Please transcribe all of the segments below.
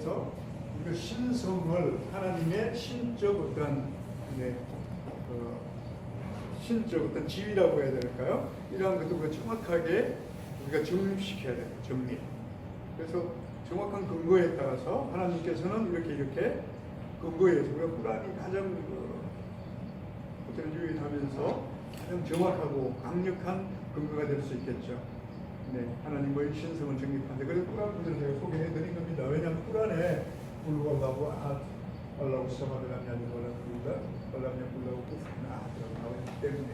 그래서 우리가 신성을 하나님의 신적 어떤 신적 어떤 지위라고 해야 될까요? 이러한 것도 정확하게 우리가 정립시켜야 돼요. 정립. 그래서 정확한 근거에 따라서 하나님께서는 이렇게 근거에서 우리가 꾸란이 가장 유일하면서 가장 정확하고 강력한 근거가 될 수 있겠죠. 네, 하나님의 신성을 정립하는데 그래서 꾸란 구절을 제가 소개해드린 겁니다. 왜냐하면 꾸란에 불러가고 알라고 시작하더라면 알라면 불러고 구프나 나오기 때문에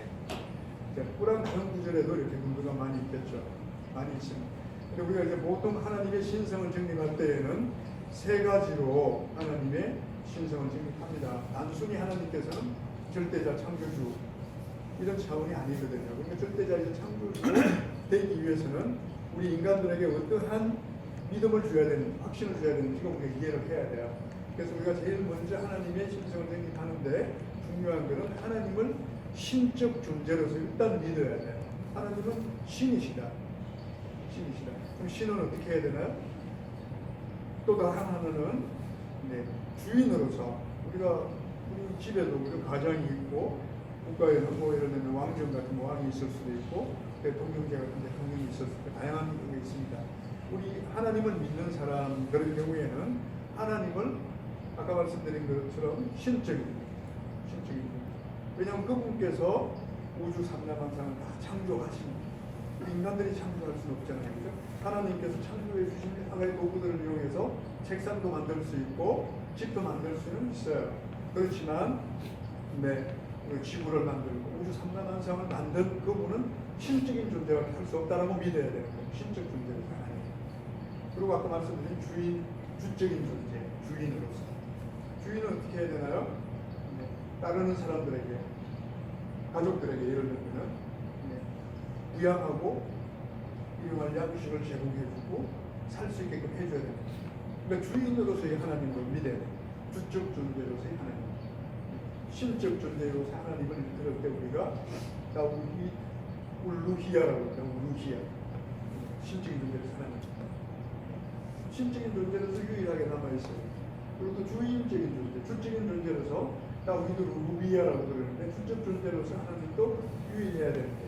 꾸란 다른 구절에도 이렇게 근거가 많이 있겠죠. 많이 있습니다. 근데 우리가 이제 보통 하나님의 신성을 정립할 때에는 세 가지로 하나님의 신성을 정립합니다. 단순히 하나님께서는 절대자 창조주 이런 차원이 아니거든요. 그러니까 절대자이자 창조주 되기 위해서는 우리 인간들에게 어떠한 믿음을 줘야 되는, 확신을 줘야 되는지 우리가 이해를 해야 돼요. 그래서 우리가 제일 먼저 하나님의 신성을 정립하는데 중요한 것은 하나님을 신적 존재로서 일단 믿어야 돼요. 하나님은 신이시다. 신이시다. 그럼 신은 어떻게 해야 되나요? 또 다른 하나는 주인으로서 우리 집에도 우리 가정이 있고 국가에는 뭐 예를 들면 왕정 같은 왕이 있을 수도 있고 대통령제 같은 대통령이 있을 수도 있고 다양한 경우가 있습니다. 우리 하나님을 믿는 사람들의 경우에는 하나님을 아까 말씀드린 것처럼 신적인 왜냐하면 그분께서 우주 삼라만상을 다 창조하십니다. 우리 인간들이 창조할 수는 없잖아요. 그죠? 하나님께서 창조해 주신 하나의 도구들을 이용해서 책상도 만들 수 있고 집도 만들 수는 있어요. 그렇지만 지구를 만들고 우주 삼라만상을 만든 그분은 신적인 존재가 할 수 없다라고 믿어야 되는 거예요. 신적 존재를 하나님. 그리고 아까 말씀드린 주적인 존재, 주인으로서. 주인은 어떻게 해야 되나요? 따르는 사람들에게, 가족들에게 예를 들면 부양하고 일용할 양식을 제공해주고 살 수 있게끔 해줘야 됩니다. 그러니까 주인으로서의 하나님을 믿어야 돼요. 주적 존재로서의 하나님. 신적 존재로서 하나님을 들을 때 우리가 울루히야라고 합니다. 울루히야. 신적인 존재로서 하나님. 신적인 존재로서 유일하게 남아있어요. 그리고 또 주인적인 존재, 주적인 존재로서 우리도 루비야라고 그러는데 주적 존재로서 하나님도 유일해야 되는데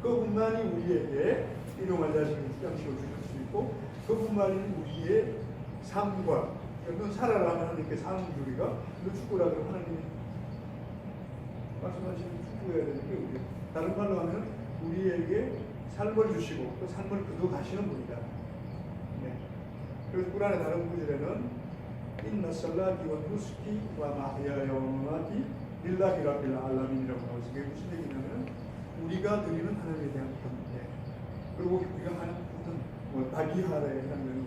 그분만이 우리에게 일용할 양식을 주실 수 있고 그분만이 우리의 삶과 넌 살아라면 하나님께 사는 우리가 너 죽으라 그러면 하나님이 말씀하시는 축구해야 되는 게 우리 다른 말로 하면 우리에게 삶을 주시고 또 삶을 그도 가시는 분이다. 그래서 꾸란의 다른 구절에는 인나 살라기 와 누스키 와 마히야야 와 마마티 릴라히 라빌 알라민이라고 나와 있어요. 그게 무슨 얘기냐면 우리가 드리는 하나님에 대한 경배 그리고 우리가 하는 모든 다기하라에 해당되는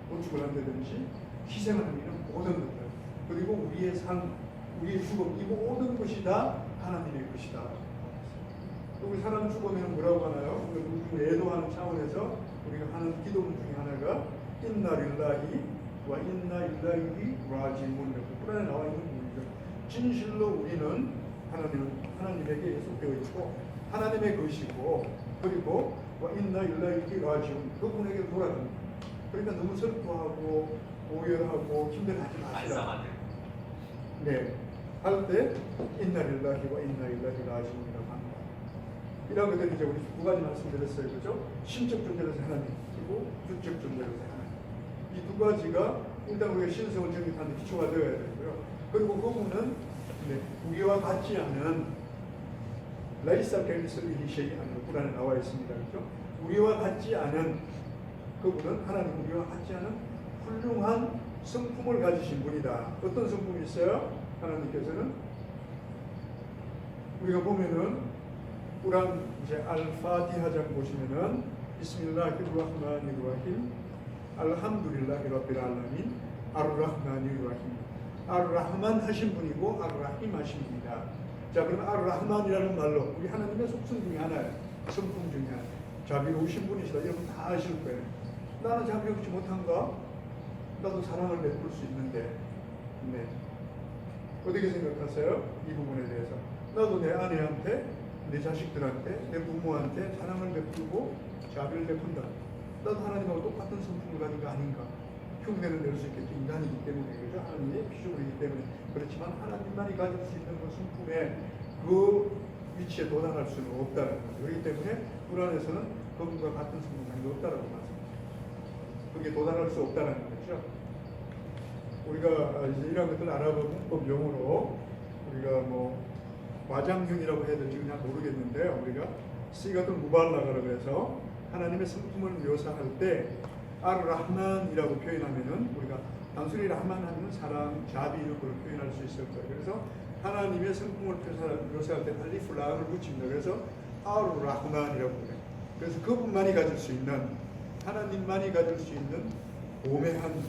건축을 한다든지 희생을 하는 모든 것들 그리고 우리의 삶, 우리의 죽음 이 모든 것이 다 하나님의 것이다. 또 우리 사람 죽으면 뭐라고 하나요? 우리가 애도하는 차원에서 우리가 하는 기도문 중에 하나가 인나 릴라히 와 인나 일라히 라지문 꾸란에 나와 있는 부분이죠. 진실로 우리는 하나님에게 속되어 있고 하나님의 것이고 그리고 와 인나 일라히 라지문 그분에게 돌아갑니다. 그러니까 너무 슬퍼하고 오열하고 힘들어하지 마시라. 할 때 인나 일라히 와 인나 일라히 라지문이라고 합니다. 이런 것들이 이제 우리 두 가지 말씀드렸어요, 그죠? 신적 존재로서 하나님 그리고 주적 존재로서 하나님. 이 두 가지가 일단 우리가 신성을 정립하는 기초가 되어야 되고요. 그리고 그분은 우리와 같지 않은 라이사 켈리스리 쉐이하는 꾸란에 나와 있습니다. 그렇죠? 우리와 같지 않은 그분은 하나님 우리와 같지 않은 훌륭한 성품을 가지신 분이다. 어떤 성품이 있어요? 하나님께서는 우리가 보면은 꾸란 이제 알파티하장 보시면은 비스밀라히르흐마니르라힘 알함두릴라히 rabbil 알라민 아르라흐마니르라힘 아르라흐만 하신 분이고 아르라힘 하신 분이다. 자 그러면 아르라흐만이라는 말로 우리 하나님의 속성 중에 하나예요. 성품 중에 하나. 자비로우신 분이시다. 여러분 다 아실 거예요. 나는 자비롭지 못한가? 나도 사랑을 베풀 수 있는데 어떻게 생각하세요? 이 부분에 대해서 나도 내 아내한테 내 자식들한테 내 부모한테 사랑을 베풀고 자비를 베푼다. 나도 하나님하고 똑같은 성품을 가진 거 아닌가? 흉내는 낼 수 있겠죠. 인간이기 때문에 그죠. 하나님의 피조물이기 때문에. 그렇지만 하나님만이 가질 수 있는 그 성품의 그 위치에 도달할 수는 없다는 거죠. 그렇기 때문에 불안에서는 그분과 같은 성품이 없다라고 말씀합니다. 그게 도달할 수 없다는 거죠. 우리가 이제 이런 것들 알아보면 문법용어로 우리가 뭐 과장형이라고 해야 될지 그냥 모르겠는데요. 우리가 시가tul 무발라가라고 해서 하나님의 성품을 묘사할 때 알-라흐만이라고 표현하면은 우리가 단순히 라흐만 하면 사랑, 자비 이런 걸 표현할 수 있을 거예요. 그래서 하나님의 성품을 묘사할 때 알리프 라음을 붙입니다. 그래서 알-라흐만이라고 그래요. 그래서 그분만이 가질 수 있는, 하나님만이 가질 수 있는 오매한,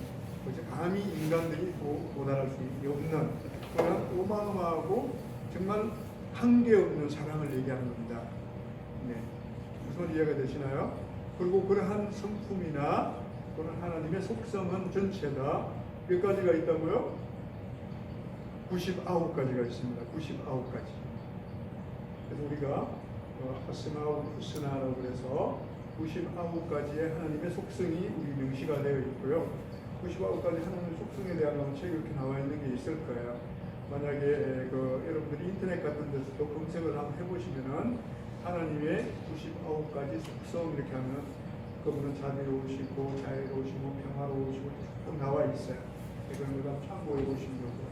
감히 인간들이 도달할 수 없는 그런 어마어마하고 정말 한계 없는 사랑을 얘기하는 겁니다. 네. 무슨 이해가 되시나요? 그리고 그러한 성품이나 그런 하나님의 속성은 전체가 몇 가지가 있다고요? 99가지가 있습니다. 99가지. 그래서 우리가 아스마울 후스나라고 그래서 99가지의 하나님의 속성이 우리 명시가 되어 있고요. 99가지 하나님의 속성에 대한 책이 이렇게 나와 있는 게 있을 거예요. 만약에 여러분들이 인터넷 같은 데서 또 검색을 한번 해보시면은 하나님의 99가지 속성 이렇게 하면 그분은 자비로우시고 자애로우시고 평화로우시고 쭉 나와 있어요. 그런 걸 참고해 보시면 되고요.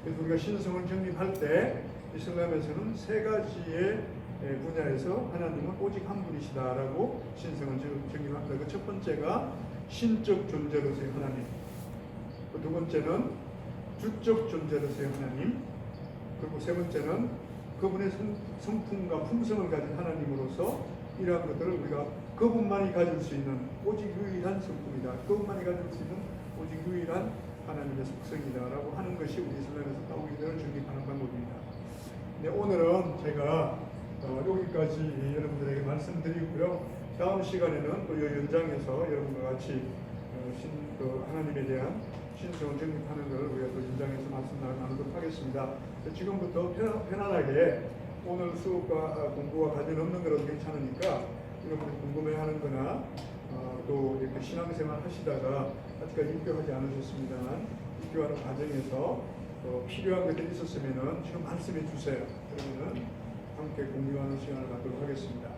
그래서 우리가 신성을 정립할 때 이슬람에서는 세 가지의 분야에서 하나님은 오직 한 분이시다라고 신성을 정립합니다. 그 첫 번째가 신적 존재로서의 하나님, 그 두 번째는 주적 존재로서의 하나님, 그리고 세 번째는 그분의 성품과 품성을 가진 하나님으로서 이러한 것들을 우리가 그분만이 가질 수 있는 오직 유일한 성품이다. 그분만이 가질 수 있는 오직 유일한 하나님의 속성이다라고 하는 것이 우리 이슬람에서 타우히드를 정립하는 방법입니다. 네, 오늘은 제가 여기까지 여러분들에게 말씀드리고요. 다음 시간에는 또 이 연장에서 여러분과 같이 하나님에 대한 신성을 정립하는 것을 우리가 또 연장해서 말씀 나누도록 하겠습니다. 지금부터 편안하게 오늘 수업과 공부와 과제는 없는 거라도 괜찮으니까 여러분들이 궁금해하는 거나 또 이렇게 신앙생활 하시다가 아직까지 입교하지 않으셨습니다만 입교하는 과정에서 필요한 것들이 있었으면 지금 말씀해 주세요. 그러면은 함께 공유하는 시간을 갖도록 하겠습니다.